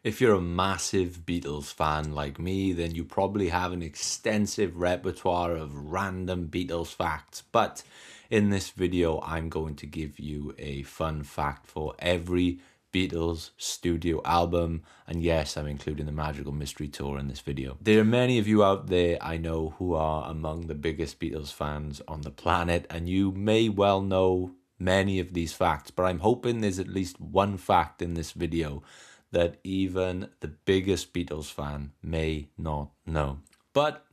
If you're a massive Beatles fan like me, then you probably have an extensive repertoire of random Beatles facts. But in this video, I'm going to give you a fun fact for every Beatles studio album. And yes, I'm including the Magical Mystery Tour in this video. There are many of you out there I know who are among the biggest Beatles fans on the planet, and you may well know many of these facts, but I'm hoping there's at least one fact in this video that even the biggest Beatles fan may not know. But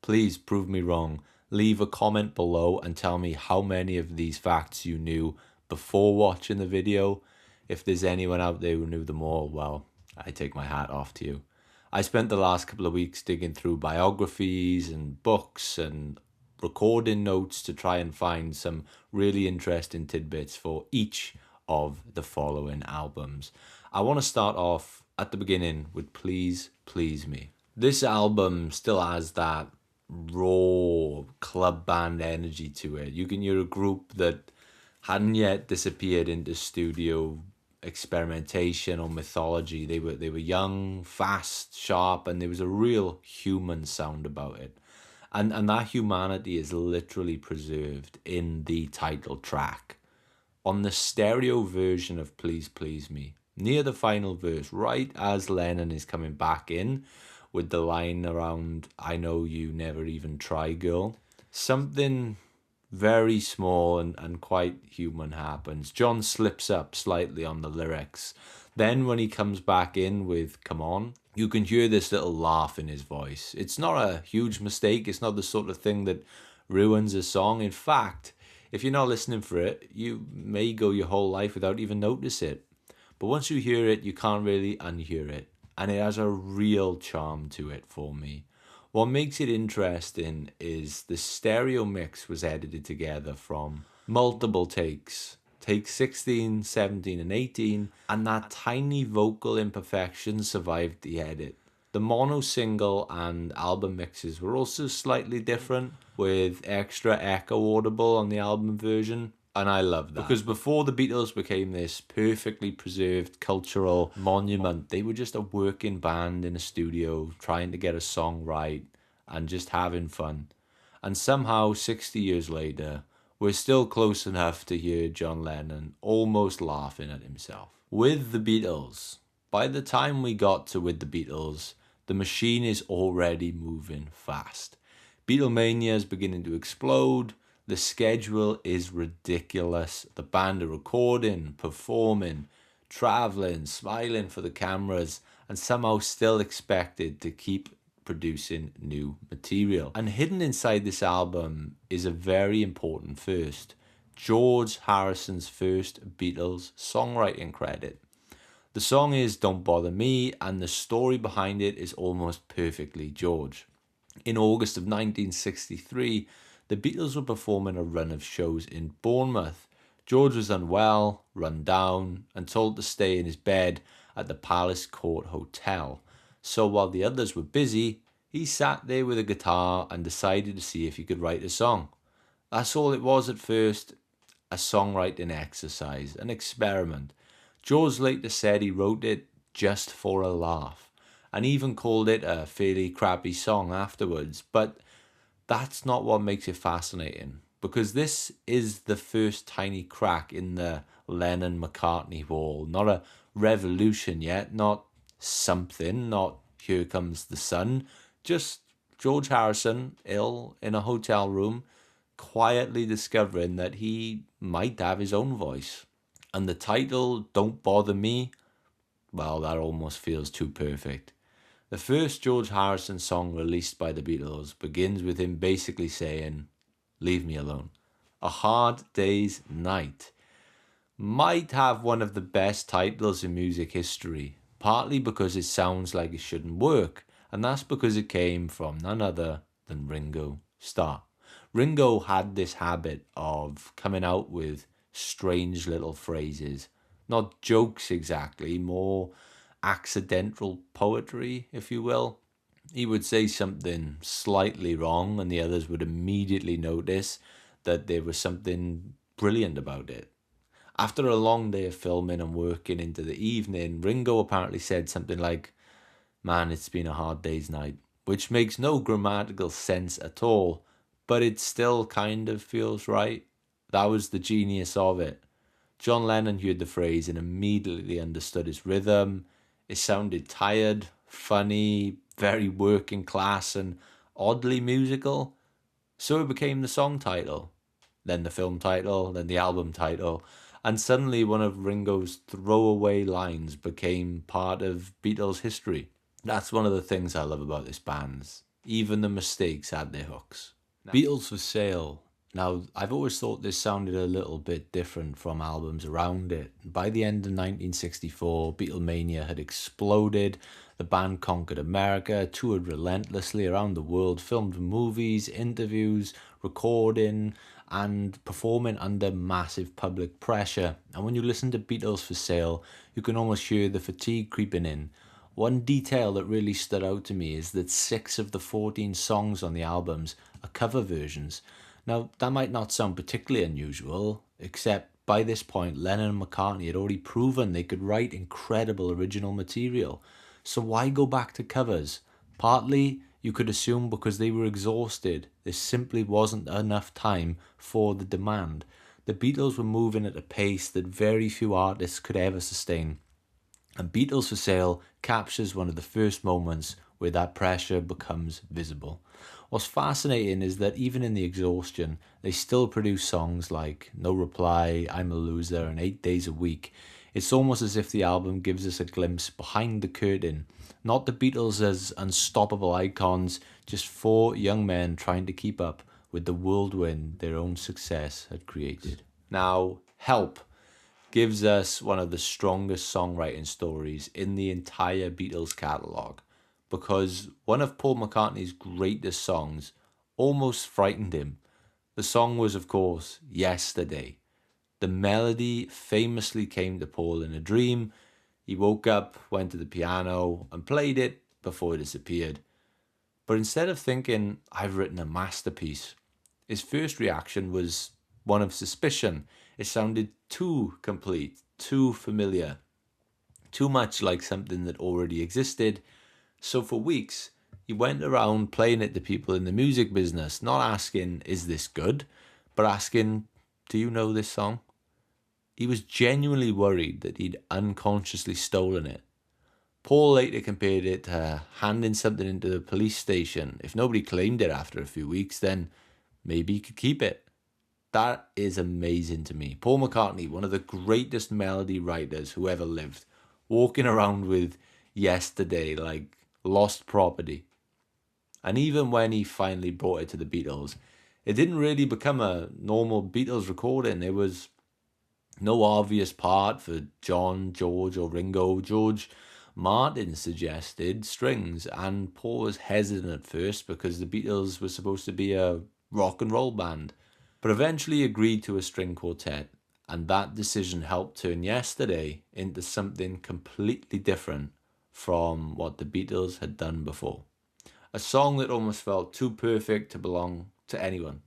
please prove me wrong. Leave a comment below and tell me how many of these facts you knew before watching the video. If there's anyone out there who knew them all, well, I take my hat off to you. I spent the last couple of weeks digging through biographies and books and recording notes to try and find some really interesting tidbits for each of the following albums. I want to start off at the beginning with Please Please Me. This album still has that raw club band energy to it. You can hear a group that hadn't yet disappeared into studio experimentation or mythology. They were young, fast, sharp, and there was a real human sound about it. And that humanity is literally preserved in the title track. On the stereo version of Please Please Me, near the final verse, right as Lennon is coming back in with the line around, "I know you never even try, girl," something very small and quite human happens. John slips up slightly on the lyrics. Then when he comes back in with "Come On," you can hear this little laugh in his voice. It's not a huge mistake. It's not the sort of thing that ruins a song. In fact, if you're not listening for it, you may go your whole life without even notice it. But once you hear it, you can't really unhear it. And it has a real charm to it for me. What makes it interesting is the stereo mix was edited together from multiple takes. Takes 16, 17, and 18. And that tiny vocal imperfection survived the edit. The mono single and album mixes were also slightly different, with extra echo audible on the album version. And I love that. Because before the Beatles became this perfectly preserved cultural monument, they were just a working band in a studio trying to get a song right and just having fun. And somehow, 60 years later, we're still close enough to hear John Lennon almost laughing at himself. With the Beatles, by the time we got to With the Beatles, the machine is already moving fast. Beatlemania is beginning to explode. The schedule is ridiculous. The band are recording, performing, traveling, smiling for the cameras, and somehow still expected to keep producing new material. And hidden inside this album is a very important first. George Harrison's first Beatles songwriting credit. The song is Don't Bother Me, and the story behind it is almost perfectly George. In August of 1963, the Beatles were performing a run of shows in Bournemouth. George was unwell, run down, and told to stay in his bed at the Palace Court Hotel. So while the others were busy, he sat there with a guitar and decided to see if he could write a song. That's all it was at first, a songwriting exercise, an experiment. George later said he wrote it just for a laugh, and even called it a fairly crappy song afterwards. But that's not what makes it fascinating, because this is the first tiny crack in the Lennon-McCartney wall. Not a revolution yet, not something, not Here Comes the Sun, just George Harrison, ill in a hotel room, quietly discovering that he might have his own voice. And the title, Don't Bother Me, well, that almost feels too perfect. The first George Harrison song released by the Beatles begins with him basically saying, "Leave me alone." A Hard Day's Night might have one of the best titles in music history, partly because it sounds like it shouldn't work, and that's because it came from none other than Ringo Starr. Ringo had this habit of coming out with strange little phrases, not jokes exactly, more accidental poetry, if you will. He would say something slightly wrong and the others would immediately notice that there was something brilliant about it. After a long day of filming and working into the evening, Ringo apparently said something like, "Man, it's been a hard day's night," which makes no grammatical sense at all, but it still kind of feels right. That was the genius of it. John Lennon heard the phrase and immediately understood its rhythm. It sounded tired, funny, very working class, and oddly musical. So it became the song title, then the film title, then the album title, and suddenly one of Ringo's throwaway lines became part of Beatles history. That's one of the things I love about this band. Even the mistakes had their hooks. Beatles for Sale. Now, I've always thought this sounded a little bit different from albums around it. By the end of 1964, Beatlemania had exploded. The band conquered America, toured relentlessly around the world, filmed movies, interviews, recording, and performing under massive public pressure. And when you listen to Beatles for Sale, you can almost hear the fatigue creeping in. One detail that really stood out to me is that 6 of the 14 songs on the albums are cover versions. Now, that might not sound particularly unusual, except by this point, Lennon and McCartney had already proven they could write incredible original material. So why go back to covers? Partly, you could assume because they were exhausted. There simply wasn't enough time for the demand. The Beatles were moving at a pace that very few artists could ever sustain. And Beatles for Sale captures one of the first moments where that pressure becomes visible. What's fascinating is that even in the exhaustion, they still produce songs like No Reply, I'm a Loser, and 8 Days a Week. It's almost as if the album gives us a glimpse behind the curtain. Not the Beatles as unstoppable icons, just 4 young men trying to keep up with the whirlwind their own success had created. Now, Help gives us one of the strongest songwriting stories in the entire Beatles catalogue, because one of Paul McCartney's greatest songs almost frightened him. The song was, of course, Yesterday. The melody famously came to Paul in a dream. He woke up, went to the piano, and played it before it disappeared. But instead of thinking, I've written a masterpiece, his first reaction was one of suspicion. It sounded too complete, too familiar, too much like something that already existed. So for weeks, he went around playing it to people in the music business, not asking, is this good? But asking, do you know this song? He was genuinely worried that he'd unconsciously stolen it. Paul later compared it to handing something into the police station. If nobody claimed it after a few weeks, then maybe he could keep it. That is amazing to me. Paul McCartney, one of the greatest melody writers who ever lived, walking around with Yesterday like lost property. And even when he finally brought it to the Beatles, it didn't really become a normal Beatles recording. There was no obvious part for John, George, or Ringo. George Martin suggested strings, and Paul was hesitant at first because the Beatles were supposed to be a rock and roll band, but eventually agreed to a string quartet, and that decision helped turn Yesterday into something completely different from what the Beatles had done before. A song that almost felt too perfect to belong to anyone.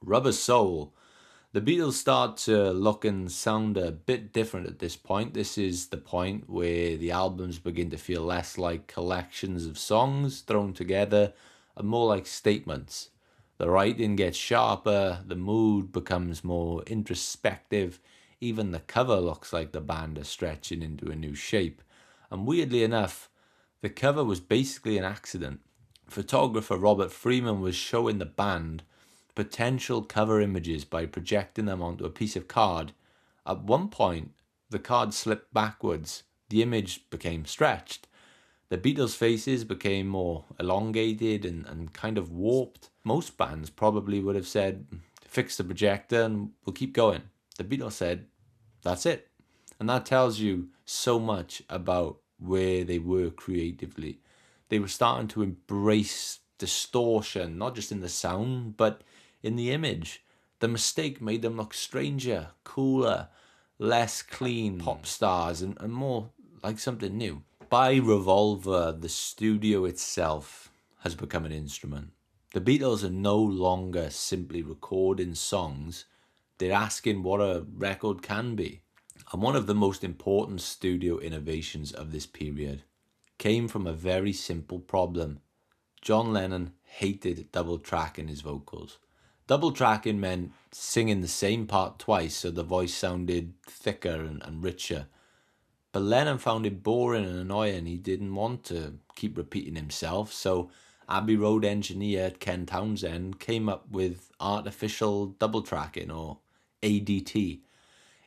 Rubber Soul. The Beatles start to look and sound a bit different at this point. This is the point where the albums begin to feel less like collections of songs thrown together and more like statements. The writing gets sharper, the mood becomes more introspective, even the cover looks like the band are stretching into a new shape. And weirdly enough, the cover was basically an accident. Photographer Robert Freeman was showing the band potential cover images by projecting them onto a piece of card. At one point, the card slipped backwards. The image became stretched. The Beatles' faces became more elongated and kind of warped. Most bands probably would have said, fix the projector and we'll keep going. The Beatles said, that's it. And that tells you so much about where they were creatively. They were starting to embrace distortion, not just in the sound, but in the image. The mistake made them look stranger, cooler, less clean pop stars, and more like something new. By Revolver, the studio itself has become an instrument. The Beatles are no longer simply recording songs. They're asking what a record can be. And one of the most important studio innovations of this period came from a very simple problem. John Lennon hated double tracking his vocals. Double tracking meant singing the same part twice so the voice sounded thicker and richer. But Lennon found it boring and annoying. He didn't want to keep repeating himself, so Abbey Road engineer Ken Townsend came up with artificial double tracking, or ADT.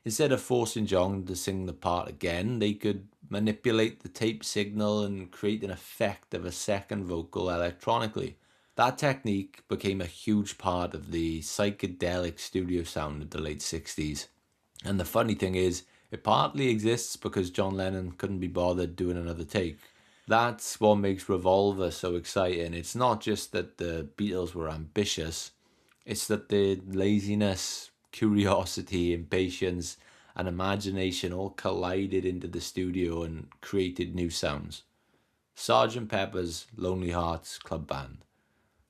Instead of forcing John to sing the part again, they could manipulate the tape signal and create an effect of a second vocal electronically. That technique became a huge part of the psychedelic studio sound of the late 60s. And the funny thing is, it partly exists because John Lennon couldn't be bothered doing another take. That's what makes Revolver so exciting. It's not just that the Beatles were ambitious, it's that their laziness, curiosity, impatience, and imagination all collided into the studio and created new sounds. Sgt. Pepper's Lonely Hearts Club Band.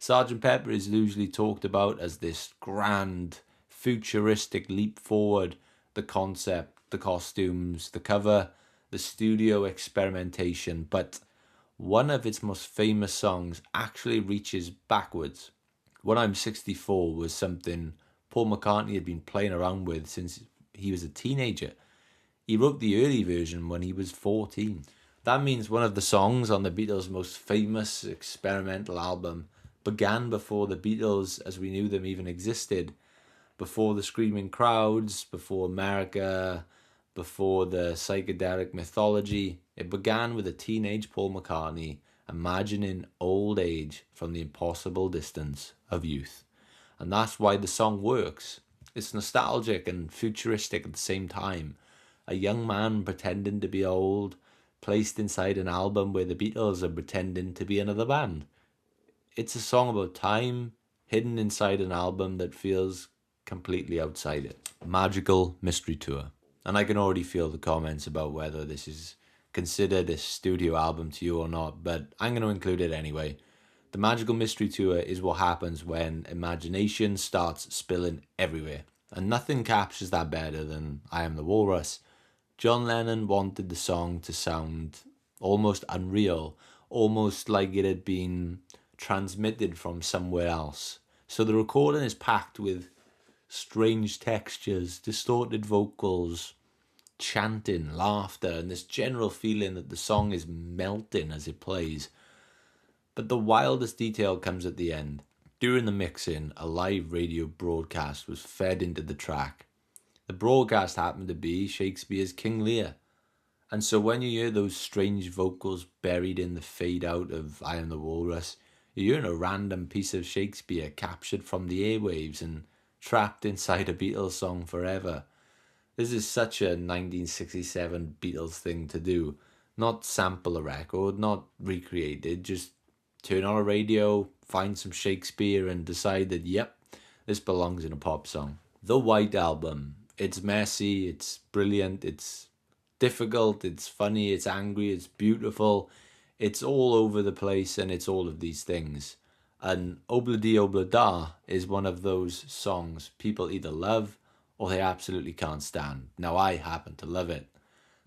Sgt. Pepper is usually talked about as this grand, futuristic leap forward. The concept, the costumes, the cover, the studio experimentation, but one of its most famous songs actually reaches backwards. When I'm 64 was something Paul McCartney had been playing around with since he was a teenager. He wrote the early version when he was 14. That means one of the songs on the Beatles' most famous experimental album began before the Beatles as we knew them even existed, before the screaming crowds, before America, before the psychedelic mythology. It began with a teenage Paul McCartney imagining old age from the impossible distance of youth. And that's why the song works. It's nostalgic and futuristic at the same time. A young man pretending to be old, placed inside an album where the Beatles are pretending to be another band. It's a song about time, hidden inside an album that feels completely outside it. Magical Mystery Tour. And I can already feel the comments about whether this is considered a studio album to you or not, but I'm going to include it anyway. The Magical Mystery Tour is what happens when imagination starts spilling everywhere. And nothing captures that better than I Am the Walrus. John Lennon wanted the song to sound almost unreal, almost like it had been transmitted from somewhere else. So the recording is packed with strange textures, distorted vocals, chanting, laughter, and this general feeling that the song is melting as it plays. But the wildest detail comes at the end. During the mixing, a live radio broadcast was fed into the track. The broadcast happened to be Shakespeare's King Lear. And so when you hear those strange vocals buried in the fade out of I Am the Walrus, you're hearing a random piece of Shakespeare captured from the airwaves and trapped inside a Beatles song forever. This is such a 1967 Beatles thing to do. Not sample a record, not recreate it, just turn on a radio, find some Shakespeare and decide that, yep, this belongs in a pop song. The White Album. It's messy, it's brilliant, it's difficult, it's funny, it's angry, it's beautiful. It's all over the place and it's all of these things. And Obla-Di Obla-Da is one of those songs people either love or they absolutely can't stand. Now I happen to love it.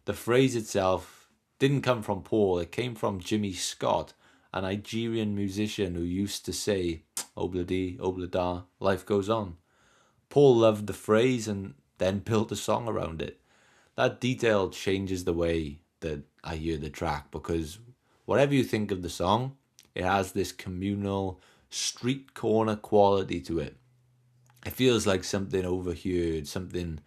The phrase itself didn't come from Paul, it came from Jimmy Scott, a Nigerian musician who used to say, Obla-Di Obla-Da, life goes on. Paul loved the phrase and then built a song around it. That detail changes the way that I hear the track, because whatever you think of the song, it has this communal street corner quality to it. It feels like something overheard, something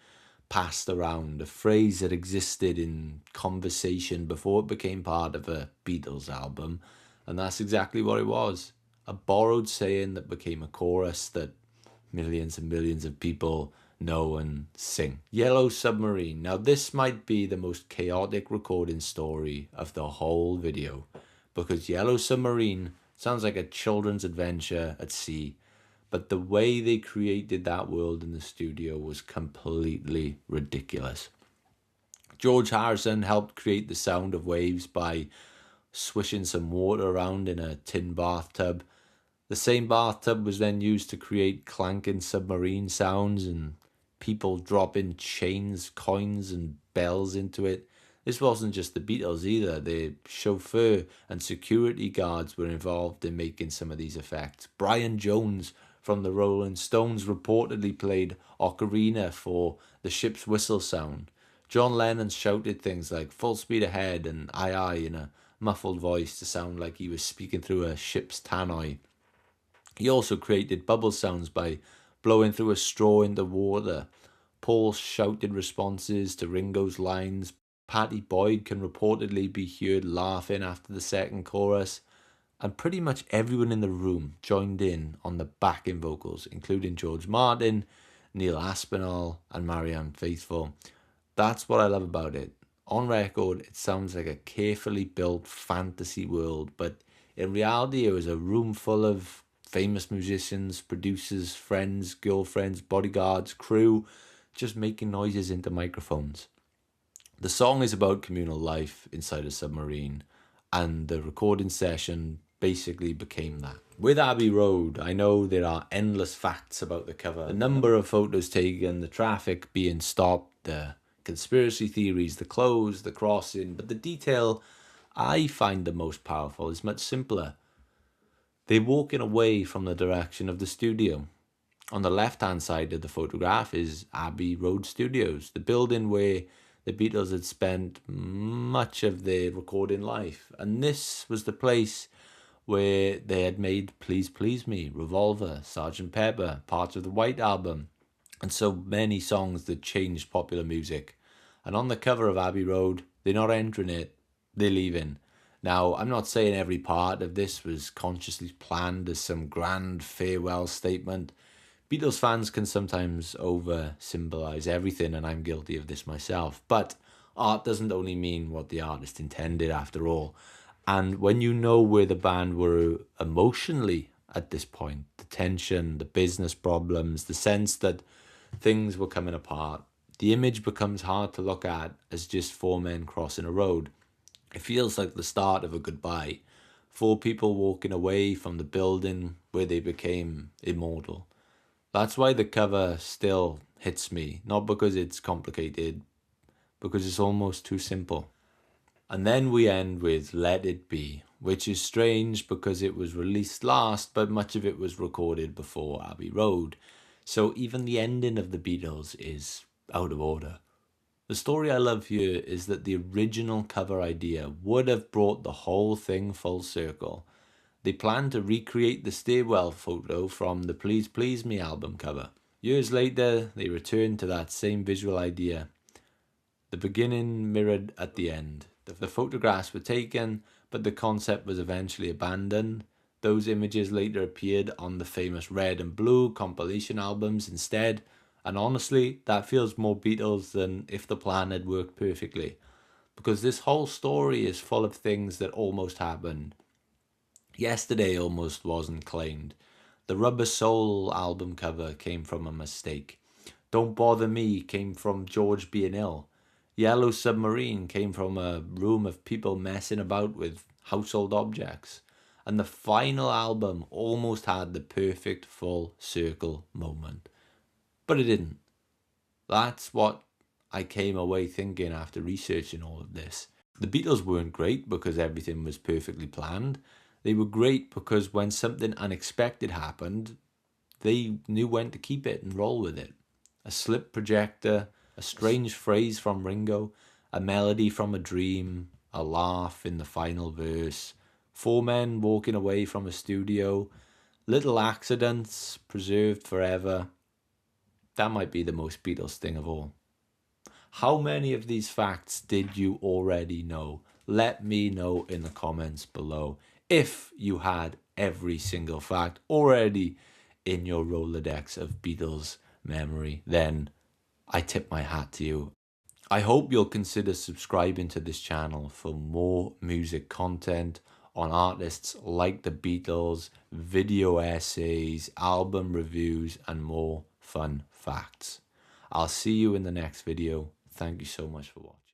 passed around, a phrase that existed in conversation before it became part of a Beatles album. And that's exactly what it was. A borrowed saying that became a chorus that millions and millions of people know and sing. Yellow Submarine. Now this might be the most chaotic recording story of the whole video, because Yellow Submarine sounds like a children's adventure at sea, but the way they created that world in the studio was completely ridiculous. George Harrison helped create the sound of waves by swishing some water around in a tin bathtub. The same bathtub was then used to create clanking submarine sounds, and people dropping chains, coins and bells into it. This wasn't just the Beatles either. The chauffeur and security guards were involved in making some of these effects. Brian Jones from the Rolling Stones reportedly played ocarina for the ship's whistle sound. John Lennon shouted things like "full speed ahead" and "aye aye" in a muffled voice to sound like he was speaking through a ship's tannoy. He also created bubble sounds by blowing through a straw into water. Paul shouted responses to Ringo's lines. Patty Boyd can reportedly be heard laughing after the second chorus. And pretty much everyone in the room joined in on the backing vocals, including George Martin, Neil Aspinall, and Marianne Faithfull. That's what I love about it. On record, it sounds like a carefully built fantasy world, but in reality, it was a room full of famous musicians, producers, friends, girlfriends, bodyguards, crew, just making noises into microphones. The song is about communal life inside a submarine, and the recording session basically became that. With Abbey Road, I know there are endless facts about the cover. The number of photos taken, the traffic being stopped, the conspiracy theories, the clothes, the crossing, but the detail I find the most powerful is much simpler. They're walking away from the direction of the studio. On the left-hand side of the photograph is Abbey Road Studios, the building where the Beatles had spent much of their recording life. And this was the place where they had made Please Please Me, Revolver, Sgt. Pepper, parts of the White Album, and so many songs that changed popular music. And on the cover of Abbey Road, they're not entering it, they're leaving. Now, I'm not saying every part of this was consciously planned as some grand farewell statement. Beatles fans can sometimes over-symbolize everything, and I'm guilty of this myself. But art doesn't only mean what the artist intended, after all. And when you know where the band were emotionally at this point, the tension, the business problems, the sense that things were coming apart, the image becomes hard to look at as just four men crossing a road. It feels like the start of a goodbye. Four people walking away from the building where they became immortal. That's why the cover still hits me, not because it's complicated, because it's almost too simple. And then we end with Let It Be, which is strange because it was released last, but much of it was recorded before Abbey Road. So even the ending of the Beatles is out of order. The story I love here is that the original cover idea would have brought the whole thing full circle. They planned to recreate the stairwell photo from the Please Please Me album cover. Years later, they returned to that same visual idea. The beginning mirrored at the end. The photographs were taken, but the concept was eventually abandoned. Those images later appeared on the famous Red and Blue compilation albums instead. And honestly, that feels more Beatles than if the plan had worked perfectly. Because this whole story is full of things that almost happened. Yesterday almost wasn't claimed. The Rubber Soul album cover came from a mistake. Don't Bother Me came from George being ill. Yellow Submarine came from a room of people messing about with household objects. And the final album almost had the perfect full circle moment. But it didn't. That's what I came away thinking after researching all of this. The Beatles weren't great because everything was perfectly planned. They were great because when something unexpected happened, they knew when to keep it and roll with it. A slip projector, a strange phrase from Ringo, a melody from a dream, a laugh in the final verse, four men walking away from a studio, little accidents preserved forever. That might be the most Beatles thing of all. How many of these facts did you already know? Let me know in the comments below. If you had every single fact already in your Rolodex of Beatles memory, then I tip my hat to you. I hope you'll consider subscribing to this channel for more music content on artists like the Beatles, video essays, album reviews, and more fun facts. I'll see you in the next video. Thank you so much for watching.